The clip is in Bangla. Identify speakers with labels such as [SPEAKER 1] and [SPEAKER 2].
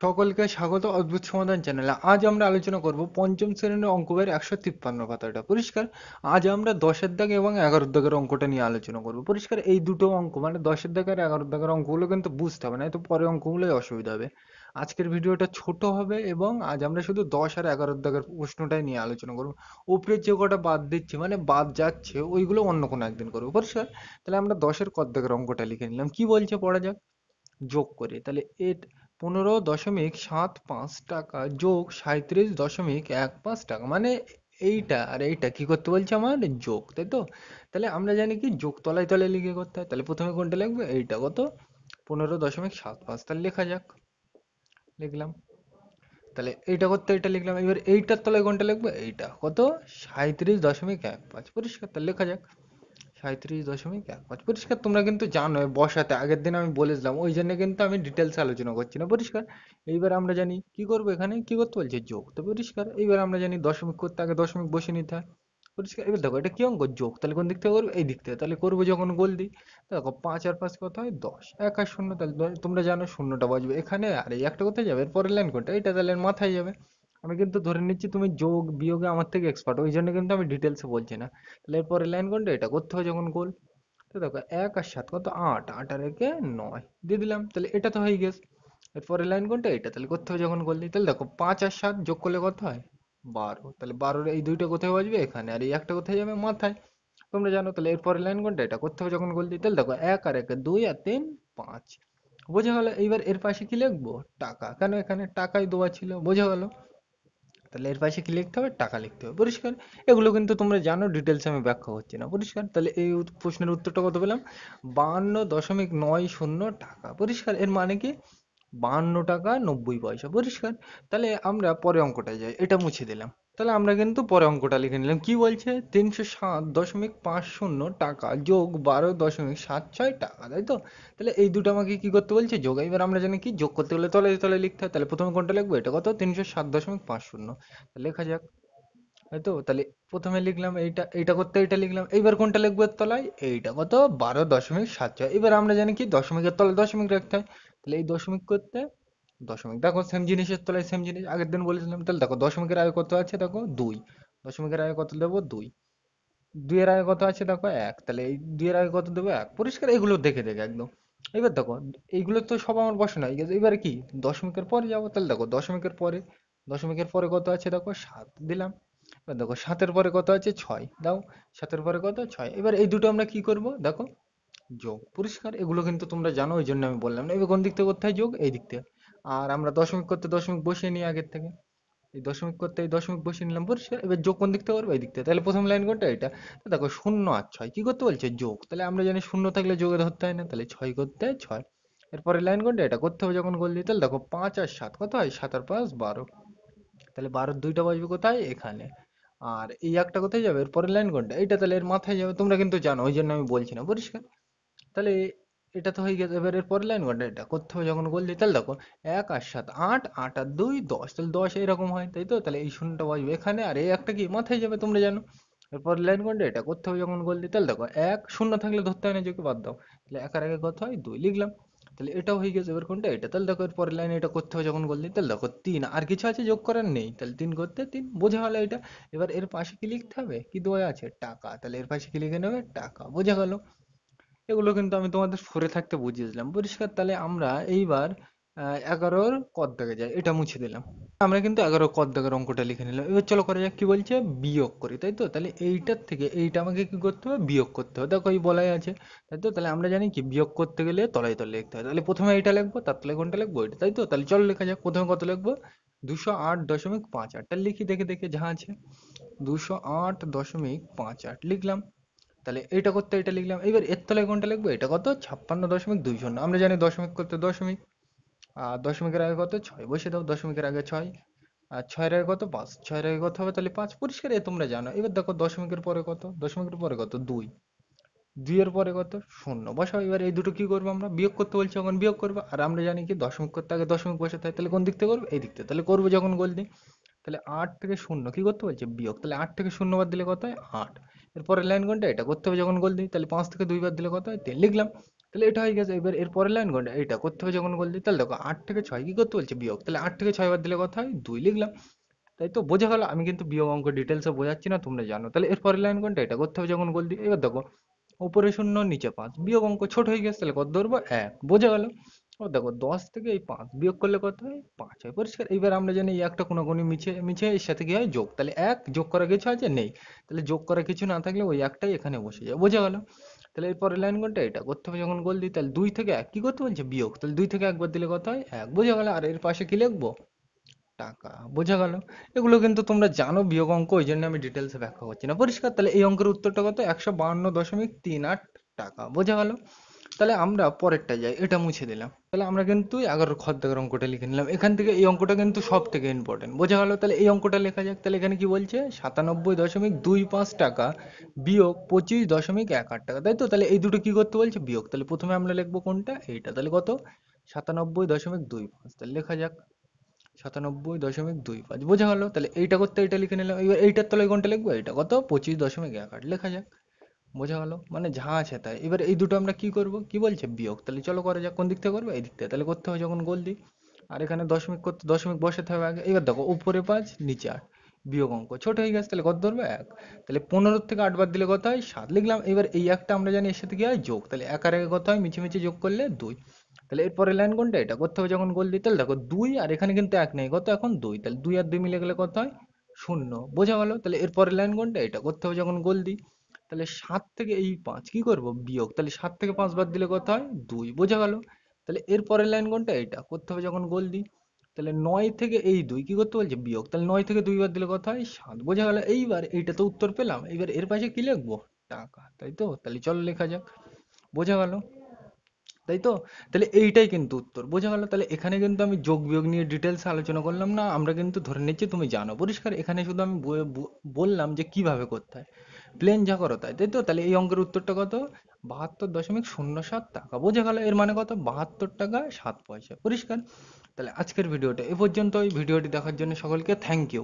[SPEAKER 1] সকলকে স্বাগত অদ্ভুত সমাধান চ্যানেলে। আজ আমরা আলোচনা করব পঞ্চম শ্রেণীর অঙ্ক বইয়ের 153 পাতাটা পরিষ্কার। আজ আমরা 10-এর দাগ এবং 11-এর দাগের অঙ্কটা নিয়ে আলোচনা করব পরিষ্কার। এই দুটো অঙ্ক মানে 10-এর দাগ আর 11-এর দাগের অঙ্কগুলো কিন্তু বুঝতে হবে না, তো পরে অঙ্কগুলোই অসুবিধা হবে। আজকের ভিডিওটা ছোট হবে এবং আজ আমরা শুধু 10 আর 11-এর দাগের প্রশ্নটাই নিয়ে আলোচনা করব। উপরের যে কটা বাদ দিচ্ছি মানে বাদ যাচ্ছে ওইগুলো অন্য কোনো একদিন করবো পরিষ্কার। তাহলে আমরা 10-এর ক দাগের অঙ্কটা লিখে নিলাম, কি বলছে পড়া যাক। যোগ করে তাহলে 15.75 টাকা যোগ 37.15 টাকা মানে এইটা আর এইটা কি করতে বলছে আমার যোগ, তাই তো? তাহলে আমরা জানি কি যোগ তলায় তলায় লিখে করতে হয়, তাহলে প্রথমে কোনটা লিখবে এইটা কত 15.75, তাহলে লেখা যাক। লিখলাম, তাহলে এইটা করতে এটা লিখলাম, এবার এইটার তলায় কোনটা লিখবো এইটা কত 37.15 পরিষ্কার, তাহলে লেখা যাক 37.15 পরিষ্কার। তোমরা কিন্তু জানো বসাতে আগের দিন আমি বলেছিলাম, ওই জন্য কিন্তু আমি ডিটেলস আলোচনা করছি না পরিষ্কার। এইবার আমরা জানি কি করবো, এখানে কি করতে বলছে যোগ, তো পরিষ্কার। এইবার আমরা জানি দশমিক করতে আগে দশমিক বসিয়ে নিতে হয় পরিষ্কার। এবার দেখো এটা কি অঙ্ক যোগ, তাহলে কোন দিক থেকে করবো এই দিক থেকে, তাহলে করবো যখন গোল দিই। দেখো 5 আর 5 কত হয় 10, 1 আর 0, তাহলে তোমরা জানো শূন্যটা বসবে এখানে আর এই একটা কোথায় যাবে, এর পরের লাইন কোনটা এটা, তাহলে এর মাথায় যাবে। আমি কিন্তু ধরে নিচ্ছি তুমি যোগ বিয়োগে আমার থেকে এক্সপার্ট, ওই জন্য কিন্তু আমি ডিটেলসে বলছি না। তাহলে এরপরে লাইন কোনটা এটা করতে হয় যখন গোল। তো দেখো 1 আর 7 কত 8, 8 আর 1 9 দিয়ে দিলাম, তাহলে এটা তো হয়ে গেছে। এরপরে লাইন কোনটা এটা, তাহলে করতে হবে যখন গোল দিই। তাহলে দেখো 5 আর 7 যোগ করলে কত হয় 12, তাহলে 12 এই দুইটা কোথায় বসবে এখানে, আর এই একটা কোথায় যাবে মাথায়। তোমরা জানো, তাহলে এরপরে লাইন কোনটা এটা করতে হবে যখন গোল দিই। তাহলে দেখো 1 আর 1 2 আর 3 5, বোঝা গেল। এইবার এর পাশে কি লিখবো টাকা, কেন এখানে টাকাই দেওয়া ছিল, বোঝা গেল। তাহলে এর পাশে কি লিখতে হবে টাকা লিখতে হবে পরিষ্কার। এগুলো কিন্তু তোমরা জানো, ডিটেলস আমি ব্যাখ্যা করছি না পরিষ্কার। তাহলে এই প্রশ্নের উত্তরটা কত পেলাম 52.90 টাকা পরিষ্কার। এর মানে কি 52 টাকা 90 পয়সা পরিষ্কার। তাহলে আমরা পরে অঙ্কটায় যাই, এটা মুছে দিলাম। তাহলে আমরা কিন্তু পরে অঙ্কটা লিখে নিলাম, কি বলছে 307.50 টাকা যোগ 12.76 টাকা, তাই তো? তাহলে এই দুটো আমাকে কি করতে বলছে যোগ। এবার আমরা জানি কি যোগ করতে হলে তলে তলে লিখতে হয়, তাহলে প্রথমে কোনটা লিখবো এটা কত 307.50, লেখা যাক। তাই তো, তাহলে প্রথমে লিখলাম এইটা, এইটা করতে এইটা লিখলাম। এইবার কোনটা লিখবো এর তলায় এইটা কত 12.76। এবার আমরা জানি কি দশমিকের তলায় দশমিক রাখতে হয়, তাহলে এই দশমিক করতে দশমিক, দেখো সেম জিনিসের তলায় সেম জিনিস আগের দিন বলেছিলাম। তাহলে দেখো দশমিকের আগে কত আছে দেখো 2, দশমিকের আগে কত দেবো 2, 2 এর আগে কত আছে দেখো 1, তাহলে এই 2 এর আগে কত দেবো 1 পরিষ্কার। এগুলো দেখে দেখে একদম। এবার দেখো এইগুলো তো সব আমার বসানো হয়ে গেছে, এবারে কি দশমিকের পরে যাবো। তাহলে দেখো দশমিকের পরে কত আছে দেখো 7 দিলাম। এবার দেখো 7-এর পরে কত আছে 6 দাও, 7-এর পরে কত 6। এবার এই দুটো আমরা কি করব দেখো যোগ পরিষ্কার। এগুলো কিন্তু তোমরা জানো, ওই জন্য আমি বললাম না। এবার কোন দিক থেকে করতে হয় যোগ, এই দিক থেকে। আর আমরা দশমিক করতে দশমিক বসিয়ে নিই আগের থেকে, এই দশমিক করতে এই দশমিক বসিয়ে নিলাম পরিষ্কার। এবার যোগ কোন দিক থেকে করবো এই দিক থেকে, তাহলে প্রথম লাইন কোনটা এটা। তো দেখো 0 আর 6 কি করতে বলছে যোগ, তাহলে আমরা জানি শূন্য থাকলে যোগে ধরতে হয় না, তাহলে 6 করতে 6। এরপরে লাইন কোনটা এটা করতে হবে যখন গোল দিই। তাহলে দেখো 5 আর 7 কত হয় 7 আর 5 12, তাহলে 12-র দুইটা বসবে কোথায় এখানে। আর এই একটা কোথায় যাবে এর পরের লাইন কোনটা এইটা, তাহলে এর মাথায় যাবে। তোমরা কিন্তু জানো, ওই জন্য আমি বলছি না পরিষ্কার। তাহলে এটা তো হয়ে গেছে। এবার এর পরের লাইন কোনটা এটা করতে হবে যখন গোল দিই। তাহলে দেখো 1 আর 7 8, 8 আর 2 10, তাহলে 10 এরকম হয়, তাই তো? তাহলে এই শূন্যটা বসবে এখানে, আর এই একটা কি মাথায় যাবে, তোমরা জানো। এরপর লাইন কোনটা এটা করতে হবে যখন গোল দিই। তাহলে দেখো 1 শূন্য থাকলে ধরতে হয় না, যোগে বাদ দাও। তাহলে 1 আর আগে কত হয় 2 লিখলাম। তাহলে এটাও হয়ে গেছে। এবার কোনটা এটা, তাহলে দেখো এর পরের লাইন এটা করতে হবে যখন গোল দিই। তাহলে দেখো 3 আর কিছু আছে যোগ করার নেই, তাহলে 3 করতে 3, বোঝা গেল এটা। এবার এর পাশে কি লিখতে হবে কি দেওয়া আছে টাকা, তাহলে এর পাশে কি লিখে নেবে টাকা, বোঝা গেল। এগুলো কিন্তু আমি তোমাদের সরে থাকতে বুঝিয়েছিলাম পরিষ্কার। তাহলে আমরা এইবার 11-র কদ দাগে যাই, এটা মুছে দিলাম। আমরা কিন্তু 11 কদ দাগের অঙ্কটা লিখে নিলাম। এবার চলো করা যাক, কি বলছে বিয়োগ করি, তাই তো? তাহলে এইটার থেকে এইটা আমাকে কি করতে হবে বিয়োগ করতে হবে, দেখো এই বলাই আছে, তাই তো? তাহলে আমরা জানি কি বিয়োগ করতে গেলে তলায় তলায় লিখতে হয়, তাহলে প্রথমে এইটা লিখবো তার তলায় কোনটা লিখবো এটা, তাই তো? তাহলে চলো লেখা যাক। প্রথমে কত লিখবো 208.58 লিখি দেখে দেখে যা আছে 208.58 লিখলাম। তাহলে এইটা করতে এটা লিখলাম। এবার এর তলায় কোনটা লিখবো এটা কত 56.20, আমরা জানি দশমিক করতে দশমিক, আর দশমিকের আগে কত 6 বসে দাও, দশমিকের আগে 6, আর 6-এর আগে কত 5, 6-এর আগে কত হবে তাহলে 5 পরিষ্কার। এ তোমরা জানো। এবার দেখো দশমিকের পরে কত, দশমিকের পরে কত 2, 2 এর পরে কত শূন্য বসাও। এবার এই দুটো কি করবো আমরা বিয়োগ করতে বলছি যখন বিয়োগ করবো, আর আমরা জানি কি দশমিক করতে আগে দশমিক বসাতে হয়, তাহলে কোন দিক থেকে করবো এই দিক থেকে, তাহলে করবো যখন গোল দিই। তাহলে 8 থেকে শূন্য কি করতে বলছে বিয়োগ, তাহলে 8 থেকে শূন্য বাদ দিলে কত হয় 8। এরপরে লাইন কোনটা এটা করতে হবে যখন গোল দিই, তাহলে 5 থেকে 2 বাদ দিলে কত হয় 3 লিখলাম। তাহলে এটা হয়ে গেছে। এবার এর পরের লাইন কোনটা? এইটা করতে হবে যখন বলছি, তাহলে দেখো 8 থেকে 6 কি করতে বলছে? বিয়োগ। তাহলে 8 থেকে 6 বাদ দিলে কত হয়? 2 লিখলাম। তাই তো, বোঝা গেল? আমি কিন্তু বিয়োগ অঙ্ক ডিটেলসে বোঝাচ্ছি না, তোমরা জানো। তাহলে এর পরের লাইন কোনটা? এটা করতে হবে যখন বলছি। এবার দেখো, উপরে 0 নিচে 5, বিয়োগ অঙ্ক ছোট হয়ে গেছে, তাহলে কত ধরবো? 1, বোঝা গেল? ও দেখো, 10 থেকে এই 5 বিয়োগ করলে কত হয়? 5 হয়, পরিষ্কার। এইবার আমরা জানি এই একটা কোনাকুনি মিছে মিছে এর সাথে কি হয়? যোগ। তাহলে 1 যোগ করা কিছু আছে? নেই। তাহলে যোগ করা কিছু না থাকলে ওই একটাই এখানে বসে যায়, বোঝা গেল? তাহলে এর পরের লাইন কোনটা? এটা করতে হবে যখন গোল দিই। তাহলে 2 থেকে 1 কি করতে বলছে? বিয়োগ। তাহলে 2 থেকে 1 বাদ দিলে কত হয়? 1, বোঝা গেল? আর এর পাশে কি লিখবো? টাকা, বোঝা গেল? এগুলো কিন্তু তোমরা জানো বিয়োগ অঙ্ক, ওই জন্য আমি ডিটেলসে ব্যাখ্যা করছি না, পরিষ্কার? তাহলে এই অঙ্কের উত্তরটা কত? 152.38 টাকা, বোঝা গেল? তাহলে আমরা পরেরটা যাই, এটা মুছে দিলাম। তাহলে আমরা কিন্তু 11 খ দাগের অঙ্কটা লিখে নিলাম। এখান থেকে এই অঙ্কটা কিন্তু সব থেকে ইম্পর্টেন্ট, বোঝা গেল? তাহলে এই অঙ্কটা লেখা যাক। তাহলে এখানে কি বলছে? 97.25 টাকা বিয়োগ 25.18 টাকা, তাই তো? তাহলে এই দুটো কি করতে বলছে? বিয়োগ। তাহলে প্রথমে আমরা লিখবো কোনটা? এইটা। তাহলে কত? 97.25, তাহলে লেখা যাক 97.25, বোঝা গেল? তাহলে এইটা করতে এইটা লিখে নিলাম। এবার এইটার তলায় কোনটা লিখবো? এইটা কত? 25.18, লেখা যাক। বোঝা গেল? মানে যা আছে তাই। এবার এই দুটো আমরা কি করব? কি বলছে? বিয়োগ। তাহলে চলো করা যাক। কোন দিক থেকে করবো? এই দিক থেকে। তাহলে করতে হবে যখন গোল দিই। আর এখানে দশমিক করতে দশমিক বসাতে হবে আগে। এবার দেখো, উপরে 5 নিচে 8, বিয়োগ অঙ্ক ছোট হয়ে গেছে, তাহলে কত ধরবে? 1। তাহলে 15 থেকে 8 বাদ দিলে কত হয়? 7 লিখলাম। এবার এই একটা আমরা জানি এর সাথে কি হয়? যোগ। তাহলে 1 আর 1 কত হয়? মিছিমিছি যোগ করলে 2। তাহলে এরপরে লাইন কোনটা? এটা করতে হবে যখন গোল দিই। তাহলে দেখো 2, আর এখানে কিন্তু 1 নেই, কত এখন? 2। তাহলে 2 আর 2 মিলে গেলে কত হয়? 0, বোঝা গেল? তাহলে এরপরের লাইন কোনটা? এটা করতে হবে যখন গোল দিই। তাহলে 7 থেকে এই 5 কি করব? বিয়োগ। তাহলে 7 থেকে 5 বাদ দিলে কত হয়? 2, বোঝা গেল? তাহলে এর পরের লাইন কোনটা? এটা করতে হবে যখন গোল দিই। তাহলে 9 থেকে এই 2 কি করতে বলছে? বিয়োগ। তাহলে 9 থেকে 2 বাদ দিলে কত হয়? 7, বোঝা গেল? এইবার এইটা তো উত্তর পেলাম। এইবার এর পাশে কি লিখবো? টাকা, তাই তো? তাহলে চলো লেখা যাক, বোঝা গেল? তাই তো? তাহলে এইটাই কিন্তু উত্তর, বোঝা গেল? তাহলে এখানে কিন্তু আমি যোগ বিয়োগ নিয়ে ডিটেলস আলোচনা করলাম না, আমরা কিন্তু ধরে নিচ্ছি তুমি জানো, পরিষ্কার? এখানে শুধু আমি বললাম যে কিভাবে করতে হয়, প্লেন যা করো তাই, তাই তো? তাহলে এই অঙ্কের উত্তরটা কত? 72.07 টাকা, বোঝা গেল? এর মানে কত? 72 টাকা 7 পয়সা, পরিষ্কার? তাহলে আজকের ভিডিওটা এ পর্যন্ত। এই ভিডিওটি দেখার জন্য সকলকে থ্যাংক ইউ।